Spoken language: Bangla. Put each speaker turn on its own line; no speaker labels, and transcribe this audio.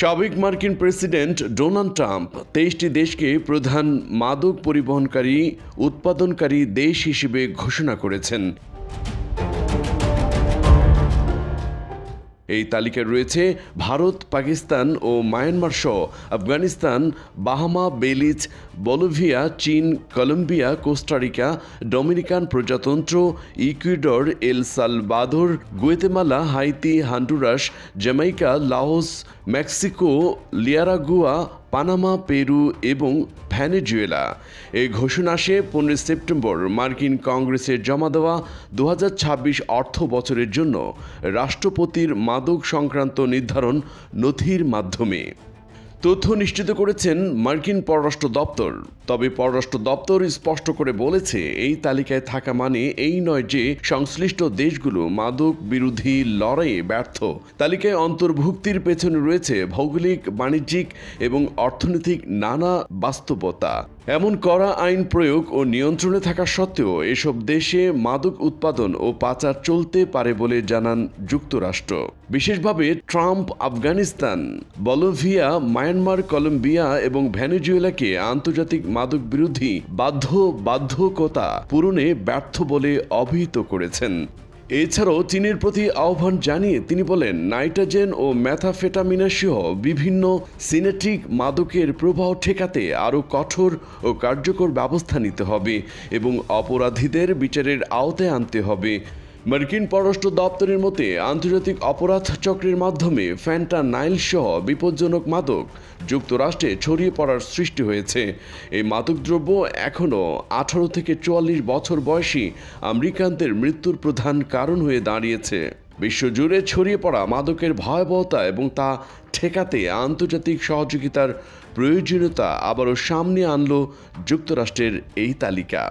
সাবেক মার্কিন প্রেসিডেন্ট ডোনাল্ড ট্রাম্প ২৩টি দেশকে প্রধান মাদক পরিবহনকারী উৎপাদনকারী দেশ হিসেবে ঘোষণা করেছেন। এই তালিকায় রয়েছে ভারত, পাকিস্তান ও মায়ানমার সহ আফগানিস্তান, বাহামা, বেলিজ, বলিভিয়া, চীন, কলম্বিয়া, কোস্টারিকা, ডোমিনিকান প্রজাতন্ত্র, Ecuador, El Salvador, Guatemala, Haiti, Honduras, Jamaica, Laos, Mexico, Nicaragua, Panama, Peru এবং ভেনেজুয়েলা। এই ঘোষণা আসে 15 সেপ্টেম্বর মার্কিন কংগ্রেসে জমা দেওয়া 2026 অর্থ বছরের জন্য রাষ্ট্রপতির মাদক সংক্রান্ত নির্ধারণ নথির মাধ্যমে। তথ্য নিশ্চিত করেছেন মার্কিন পররাষ্ট্র দপ্তর। তবে পররাষ্ট্র দপ্তর স্পষ্ট করে বলেছে, এই তালিকায় থাকা মানে এই নয় যে সংশ্লিষ্ট দেশগুলো মাদক বিরোধী লড়াইয়ে ব্যর্থ। তালিকায় অন্তর্ভুক্তির পেছনে রয়েছে ভৌগোলিক, বাণিজ্যিক এবং অর্থনৈতিক নানা বাস্তবতা। এমন কড়া আইন প্রয়োগ ও নিয়ন্ত্রণে থাকা সত্ত্বেও এসব দেশে মাদক উৎপাদন ও পাচার চলতে পারে বলে জানান যুক্তরাষ্ট্র। বিশেষভাবে Trump Afghanistan, Bolivia, Myanmar, Colombia এবং ভেনেজুয়েলাকে আন্তর্জাতিক মাদক বিরোধী বাধ্যকতা পূরণে ব্যর্থ বলে অভিহিত করেছেন। এছাড়াও চীনের প্রতি আহ্বান জানিয়ে তিনি বলেন, নাইট্রোজেন ও ম্যাথাফেটামিনসহ বিভিন্ন সিনেটিক মাদকের প্রবাহ ঠেকাতে আরও কঠোর ও কার্যকর ব্যবস্থা নিতে হবে এবং অপরাধীদের বিচারের আওতায় আনতে হবে। মার্কিন পররাষ্ট্র দপ্তরের মতে, আন্তর্জাতিক অপরাধ চক্রের মাধ্যমে ফ্যান্টানাইল সহ বিপজ্জনক মাদক যুক্তরাষ্ট্রে ছড়িয়ে পড়ার সৃষ্টি হয়েছে। এই মাদকদ্রব্য এখনও 18 থেকে 44 বছর বয়সী আমেরিকানদের মৃত্যুর প্রধান কারণ হয়ে দাঁড়িয়েছে। বিশ্বজুড়ে ছড়িয়ে পড়া মাদকের ভয়াবহতা এবং তা ঠেকাতে আন্তর্জাতিক সহযোগিতার প্রয়োজনীয়তা আবারও সামনে আনল যুক্তরাষ্ট্রের এই তালিকা।